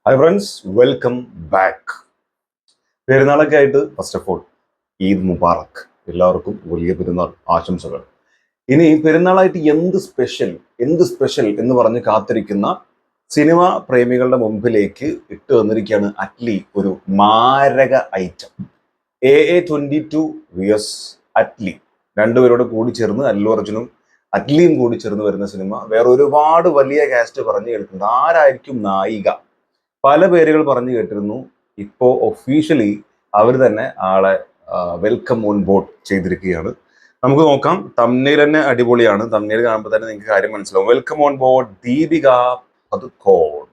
Hi friends, welcome back. പെരുന്നാളൊക്കെ ആയിട്ട് first of all Eid Mubarak. എല്ലാവർക്കും വലിയ പെരുന്നാൾ ആശംസകൾ. ഇനി പെരുന്നാളായിട്ട് എന്ത് സ്പെഷ്യൽ എന്ന് പറഞ്ഞ് കാത്തിരിക്കുന്ന സിനിമ പ്രേമികളുടെ മുമ്പിലേക്ക് ഇട്ട് വന്നിരിക്കുകയാണ് അറ്റ്ലി ഒരു മാരക ഐറ്റം. AA22 vs അറ്റ്ലി, രണ്ടുപേരോട് കൂടി ചേർന്ന് അല്ലു അർജുനും അറ്റ്ലിയും കൂടി ചേർന്ന് വരുന്ന സിനിമ. വേറെ ഒരുപാട് വലിയ കാസ്റ്റ് പറഞ്ഞു കേൾക്കുന്നത്. ആരായിരിക്കും നായിക? പല പേരുകൾ പറഞ്ഞു കേട്ടിരുന്നു. ഇപ്പോ ഒഫീഷ്യലി അവർ തന്നെ ആളെ വെൽക്കം ഓൺ ബോർഡ് ചെയ്തിരിക്കുകയാണ്. നമുക്ക് നോക്കാം. തംബ്നെയിൽ തന്നെ അടിപൊളിയാണ്. തംബ്നെയിൽ കാണുമ്പോൾ തന്നെ നിങ്ങൾക്ക് കാര്യം മനസ്സിലാവും. Welcome on board Deepika Padukone,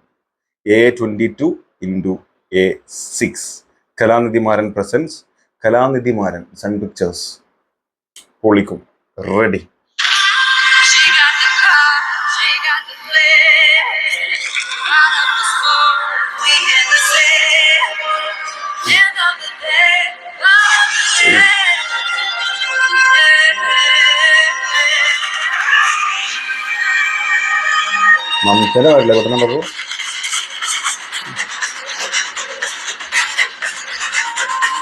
AA22 × A6. Kalanidhi Maran presence. Kalanidhi Maran, Sun Pictures. പൊളിക്കും. റെഡി. മമതയുടെ വരില്ല പെട്ടെന്ന് പറയൂ.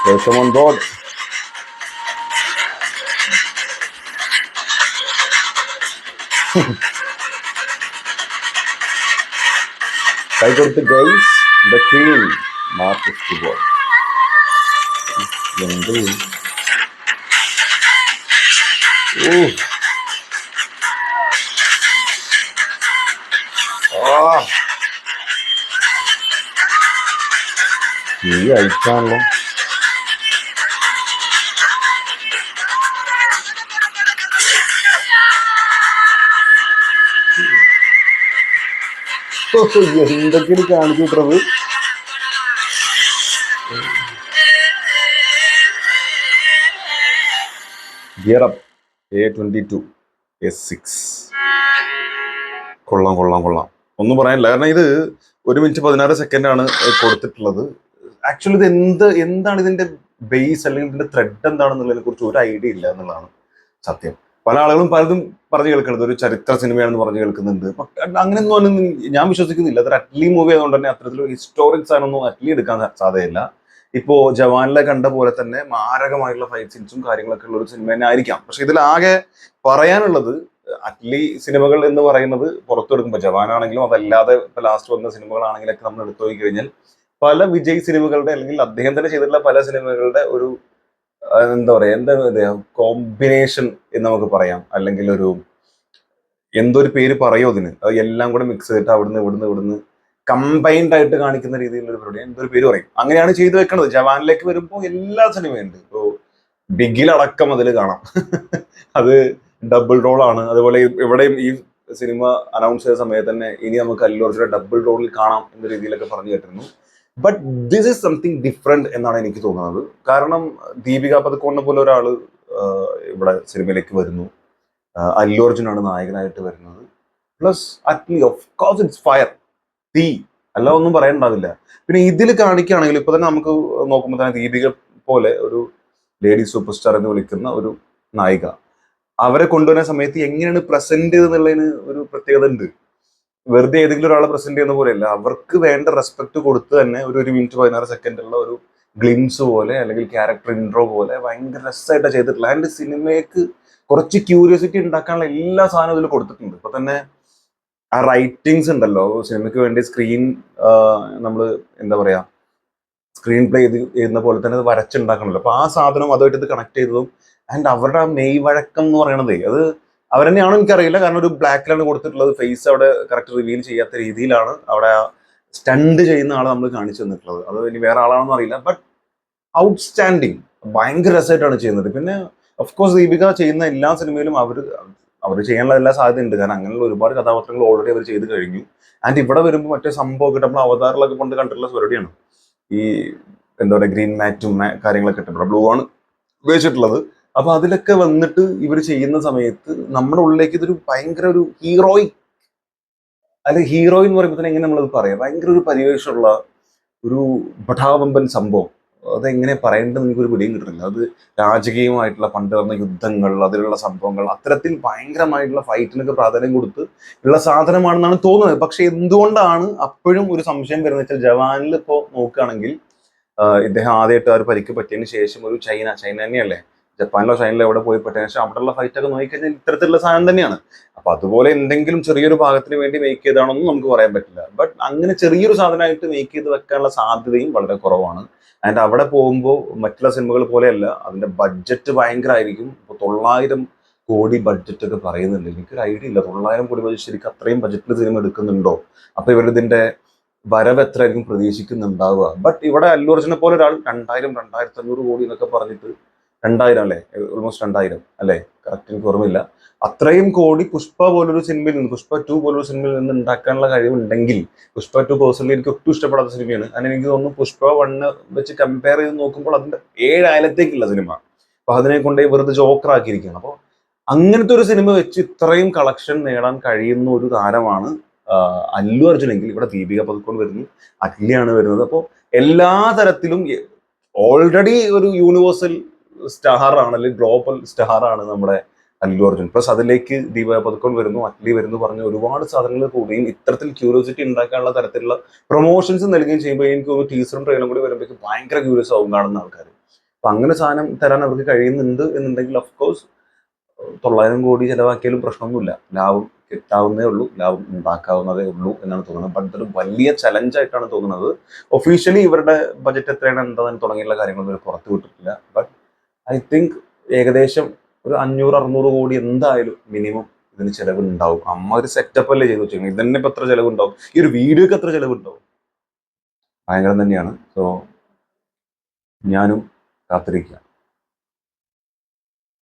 Welcome on board. കൈ കൊടുത്ത് guys, the queen marks to board. എന്ത് ഈ അയച്ചാണല്ലോ. എന്തൊക്കെയാണ് കാണിച്ചു വിട്ടത്. Gear up AA22 A6. കൊള്ളാം. ഒന്നും പറയാനില്ല. കാരണം ഇത് 1 മിനിറ്റ് 16 സെക്കൻഡാണ് കൊടുത്തിട്ടുള്ളത്. ആക്ച്വലി ഇത് എന്താണ് ഇതിന്റെ ബേസ് അല്ലെങ്കിൽ ഇതിന്റെ ത്രെഡ് എന്താണെന്നുള്ളതിനെ കുറിച്ച് ഒരു ഐഡിയ ഇല്ല എന്നുള്ളതാണ് സത്യം. പല ആളുകളും പലതും പറഞ്ഞു കേൾക്കുന്നത് ഒരു ചരിത്ര സിനിമയാണെന്ന് പറഞ്ഞു കേൾക്കുന്നുണ്ട്. അങ്ങനെയൊന്നും ഞാൻ വിശ്വസിക്കുന്നില്ല. അതൊരു അറ്റ്ലി മൂവി ആയതുകൊണ്ട് തന്നെ അത്തരത്തിലുള്ള ഹിസ്റ്റോറിക് സാധനമൊന്നും അറ്റ്ലി എടുക്കാൻ സാധ്യതയില്ല. ഇപ്പോ ജവാനിലെ കണ്ട പോലെ തന്നെ മാരകമായിട്ടുള്ള ഫൈറ്റ് സീൻസും കാര്യങ്ങളൊക്കെ ഉള്ള ഒരു സിനിമ തന്നെ ആയിരിക്കാം. പക്ഷെ ഇതിലാകെ പറയാനുള്ളത്, അറ്റ്ലി സിനിമകൾ എന്ന് പറയുന്നത് പുറത്തെടുക്കുമ്പോൾ ജവാനാണെങ്കിലും അതല്ലാതെ ഇപ്പൊ ലാസ്റ്റ് വന്ന സിനിമകളാണെങ്കിലൊക്കെ നമ്മൾ എടുത്തു നോക്കി കഴിഞ്ഞാൽ പല വിജയ് സിനിമകളുടെ അല്ലെങ്കിൽ അദ്ദേഹം തന്നെ ചെയ്തിട്ടുള്ള പല സിനിമകളുടെ ഒരു എന്താ പറയാ കോമ്പിനേഷൻ എന്ന് നമുക്ക് പറയാം. അല്ലെങ്കിൽ ഒരു എന്തൊരു പേര് പറയോ അതിന്, എല്ലാം കൂടെ മിക്സ് ചെയ്തിട്ട് ഇവിടുന്ന് കമ്പൈൻഡ് ആയിട്ട് കാണിക്കുന്ന രീതിയിലുള്ള ഒരു പരിപാടി, എന്തൊരു പേര് പറയും. അങ്ങനെയാണ് ചെയ്തു വെക്കണത്. ജവാനിലേക്ക് വരുമ്പോൾ എല്ലാ സിനിമയുണ്ട്. ഇപ്പോ ബിഗിലടക്കം അതിൽ കാണാം. അത് ഡബിൾ റോൾ ആണ്. അതുപോലെ ഇവിടെയും ഈ സിനിമ അനൗൺസ് ചെയ്ത സമയത്ത് തന്നെ ഇനി നമുക്ക് അല്ലു അർജുനെ ഡബിൾ റോളിൽ കാണാം എന്ന രീതിയിലൊക്കെ പറഞ്ഞു കേട്ടിരുന്നു. But this is something different എന്നാണ് എനിക്ക് തോന്നുന്നത്. കാരണം ദീപിക പദുക്കോണിനെ പോലെ ഒരാള് ഇവിടെ സിനിമയിലേക്ക് വരുന്നു. അല്ലു അർജുനാണ് നായകനായിട്ട് വരുന്നത്. Plus Atley, of course it's fire, തീ, അല്ല ഒന്നും പറയാനുണ്ടാവില്ല. പിന്നെ ഇതിൽ കാണിക്കുകയാണെങ്കിൽ ഇപ്പൊ തന്നെ നമുക്ക് നോക്കുമ്പോൾ തന്നെ ദീപിക പോലെ ഒരു ലേഡി സൂപ്പർ സ്റ്റാർ എന്ന് വിളിക്കുന്ന ഒരു നായിക, അവരെ കൊണ്ടുവരുന്ന സമയത്ത് എങ്ങനെയാണ് പ്രസന്റ് ചെയ്തെന്നുള്ളതിന് ഒരു പ്രത്യേകത ഉണ്ട്. വെറുതെ ഏതെങ്കിലും ഒരാളെ പ്രസന്റ് ചെയ്യുന്ന പോലെയല്ല. അവർക്ക് വേണ്ട റെസ്പെക്ട് കൊടുത്ത് തന്നെ ഒരു 1 മിനിറ്റ് 16 സെക്കൻഡുള്ള ഒരു ഗ്ലിംസ് പോലെ അല്ലെങ്കിൽ ക്യാരക്ടർ ഇൻട്രോ പോലെ ഭയങ്കര രസമായിട്ടാണ് ചെയ്തിട്ടുള്ളത്. ആൻഡ് സിനിമയ്ക്ക് കുറച്ച് ക്യൂരിയോസിറ്റി ഉണ്ടാക്കാനുള്ള എല്ലാ സാധനവും ഇതിൽ കൊടുത്തിട്ടുണ്ട്. ഇപ്പൊ തന്നെ ആ റൈറ്റിങ്സ് ഉണ്ടല്ലോ, സിനിമയ്ക്ക് വേണ്ടി നമ്മൾ എന്താ പറയാ സ്ക്രീൻ പ്ലേ ചെയ്യുന്ന പോലെ തന്നെ അത് വരച്ചുണ്ടാക്കണല്ലോ. അപ്പൊ ആ സാധനം അതുമായിട്ട് ഇത് കണക്ട് ചെയ്തതും ആൻഡ് അവരുടെ ആ മെയ് വഴക്കം എന്ന് പറയണത് അത് അവർ തന്നെയാണോ എനിക്കറിയില്ല. കാരണം ഒരു ബ്ലാക്കിലാണ് കൊടുത്തിട്ടുള്ളത്. ഫേസ് അവിടെ കറക്റ്റ് റിവീൽ ചെയ്യാത്ത രീതിയിലാണ് അവിടെ സ്റ്റണ്ട് ചെയ്യുന്ന ആളെ നമ്മൾ കാണിച്ചു തന്നിട്ടുള്ളത്. അത് ഇനി വേറെ ആളാണെന്ന് അറിയില്ല. ബട്ട് ഔട്ട്സ്റ്റാൻഡിങ്, ഭയങ്കര രസമായിട്ടാണ് ചെയ്യുന്നത്. പിന്നെ ഓഫ്കോഴ്സ് ദീപിക ചെയ്യുന്ന എല്ലാ സിനിമയിലും അവർ ചെയ്യാനുള്ള എല്ലാ സാധ്യതയുണ്ട്. കാരണം അങ്ങനെയുള്ള ഒരുപാട് കഥാപാത്രങ്ങൾ ഓൾറെഡി അവർ ചെയ്ത് കഴിഞ്ഞു. ആൻഡ് ഇവിടെ വരുമ്പോൾ മറ്റേ സംഭവമൊക്കെ നമ്മൾ അവതാറിലൊക്കെ കൊണ്ട് കണ്ടിട്ടുള്ള പരിപാടിയാണ്. ഈ എന്താ പറയുക, ഗ്രീൻ മാറ്റും കാര്യങ്ങളൊക്കെ ഇട്ടിട്ടുണ്ട്. ബ്ലൂ ആണ് ഉപയോഗിച്ചിട്ടുള്ളത്. അപ്പൊ അതിലൊക്കെ വന്നിട്ട് ഇവർ ചെയ്യുന്ന സമയത്ത് നമ്മുടെ ഉള്ളിലേക്ക് ഇതൊരു ഭയങ്കര ഒരു ഹീറോയിൻ എന്ന് പറയുമ്പോൾ തന്നെ എങ്ങനെ നമ്മളത് പറയാം, ഭയങ്കര ഒരു പരിവേഷമുള്ള ഒരു പഠാവമ്പൻ സംഭവം അതെങ്ങനെ പറയേണ്ടതെന്ന് എനിക്കൊരു പിടിയും കിട്ടുന്നില്ല. അത് രാജകീയമായിട്ടുള്ള പണ്ട് നടന്ന യുദ്ധങ്ങൾ, അതിലുള്ള സംഭവങ്ങൾ, അത്തരത്തിൽ ഭയങ്കരമായിട്ടുള്ള ഫൈറ്റിനൊക്കെ പ്രാധാന്യം കൊടുത്ത് ഉള്ള സാധനമാണെന്നാണ് തോന്നുന്നത്. പക്ഷെ എന്തുകൊണ്ടാണ് അപ്പോഴും ഒരു സംശയം വരുന്നത് വെച്ചാൽ, ജവാനിൽ ഇപ്പോൾ നോക്കുകയാണെങ്കിൽ ഇദ്ദേഹം ആദ്യമായിട്ട് ആ ഒരു പരിക്ക് പറ്റിയതിന് ശേഷം ഒരു ചൈന തന്നെയല്ലേ, ജപ്പാനിലോ ചൈനയിലോ എവിടെ പോയി പറ്റിയതിനു ശേഷം അവിടെയുള്ള ഫൈറ്റ് ഒക്കെ നോക്കിക്കഴിഞ്ഞാൽ ഇത്തരത്തിലുള്ള സാധനം തന്നെയാണ്. അപ്പൊ അതുപോലെ എന്തെങ്കിലും ചെറിയൊരു ഭാഗത്തിന് വേണ്ടി മേക്ക് ചെയ്താണെന്നും നമുക്ക് പറയാൻ പറ്റില്ല. ബട്ട് അങ്ങനെ ചെറിയൊരു സാധനമായിട്ട് മേക്ക് ചെയ്ത് വെക്കാനുള്ള സാധ്യതയും വളരെ കുറവാണ്. ആൻഡ് അവിടെ പോകുമ്പോൾ മറ്റുള്ള സിനിമകൾ പോലെയല്ല, അതിന്റെ ബഡ്ജറ്റ് ഭയങ്കരമായിരിക്കും. ഇപ്പൊ 900 കോടി ബഡ്ജറ്റ് ഒക്കെ പറയുന്നുണ്ട്. എനിക്കൊരു ഐഡിയ ഇല്ല 900 കോടി ബഡ്ജറ്റ് ശരിക്കും അത്രയും ബഡ്ജറ്റിൽ സിനിമ എടുക്കുന്നുണ്ടോ, അപ്പൊ ഇവരിതിന്റെ വരവ് എത്രയായിരിക്കും പ്രതീക്ഷിക്കുന്നുണ്ടാവുക. ബട്ട് ഇവിടെ അല്ലു അർജുനെ പോലെ ഒരാൾ 2000-2500 കോടി എന്നൊക്കെ പറഞ്ഞിട്ട്, 2000 അല്ലേ, ഓൾമോസ്റ്റ് 2000 അല്ലേ, കറക്റ്റ് എനിക്ക് ഓർമ്മയില്ല, അത്രയും കോടി പുഷ്പ പോലൊരു സിനിമയിൽ നിന്ന്, പുഷ്പ 2 പോലൊരു സിനിമയിൽ നിന്ന് ഉണ്ടാക്കാനുള്ള കഴിവുണ്ടെങ്കിൽ, പുഷ്പ 2 പേഴ്സണലി എനിക്ക് ഒട്ടും ഇഷ്ടപ്പെടാത്ത സിനിമയാണ്. അങ്ങനെ എനിക്ക് തോന്നുന്നു പുഷ്പ 1 വെച്ച് കമ്പയർ ചെയ്ത് നോക്കുമ്പോൾ അതിന്റെ 7 ആയിരത്തേക്കുള്ള സിനിമ, അപ്പൊ അതിനെ കൊണ്ട് വെറുതെ ജോക്കർ ആക്കിയിരിക്കുകയാണ്. അപ്പോൾ അങ്ങനത്തെ ഒരു സിനിമ വെച്ച് ഇത്രയും കളക്ഷൻ നേടാൻ കഴിയുന്ന ഒരു താരമാണ് അല്ലു അർജുൻ എങ്കിൽ, ഇവിടെ ദീപിക പദുക്കോൺ വരുന്നു, അഗ്നിയാണ് വരുന്നത്. അപ്പോൾ എല്ലാ തരത്തിലും ഓൾറെഡി ഒരു യൂണിവേഴ്സൽ സ്റ്റാർ ആണ്, അല്ലെങ്കിൽ ഗ്ലോബൽ സ്റ്റാർ ആണ് നമ്മുടെ അല്ലു അർജുൻ. പ്ലസ് അതിലേക്ക് ദീപിക പദുക്കോൺ വരുന്നു, അഗ്നി വരുന്നു, പറഞ്ഞ ഒരുപാട് സാധനങ്ങൾ കൂടുകയും ഇത്തരത്തിൽ ക്യൂരിയോസിറ്റി ഉണ്ടാക്കാനുള്ള തരത്തിലുള്ള പ്രൊമോഷൻസ് നൽകുകയും ചെയ്യുമ്പോൾ എനിക്ക് തോന്നുന്നു ടീസറും ട്രെയിലറും കൂടി വരുമ്പോഴേക്കും ഭയങ്കര ക്യൂരിയസ് ആവും കാണുന്ന ആൾക്കാർ. അപ്പൊ അങ്ങനെ സാധനം തരാൻ അവർക്ക് കഴിയുന്നുണ്ട് എന്നുണ്ടെങ്കിൽ ഓഫ്കോഴ്സ് 900 കോടി ചെലവാക്കിയാലും പ്രശ്നമൊന്നുമില്ല, ലാഭം കിട്ടാവുന്നേ ഉള്ളൂ, ലാഭം ഉണ്ടാക്കാവുന്നതേ ഉള്ളൂ എന്നാണ് തോന്നുന്നത്. ബട്ട് ഇതൊരു വലിയ ചലഞ്ചായിട്ടാണ് തോന്നുന്നത്. ഒഫീഷ്യലി ഇവരുടെ ബജറ്റ് എത്രയാണ് എന്താണെന്ന് തുടങ്ങിയുള്ള കാര്യങ്ങളൊന്നും ഇവർ പുറത്തു വിട്ടിട്ടില്ല. ബട്ട് ഐ തിങ്ക് ഏകദേശം ഒരു 500-600 കോടി എന്തായാലും മിനിമം ഇതിന് ചെലവുണ്ടാവും. അമ്മ ഒരു സെറ്റപ്പ് അല്ലേ ചെയ്ത് വെച്ചിരിക്കുന്നത്, ഇതന്നെ ഇപ്പൊ എത്ര ചെലവുണ്ടാവും, ഈ ഒരു വീഡിയോക്ക് എത്ര ചെലവുണ്ടാവും, ഭയങ്കരം തന്നെയാണ്. സോ ഞാനും കാത്തിരിക്കുക.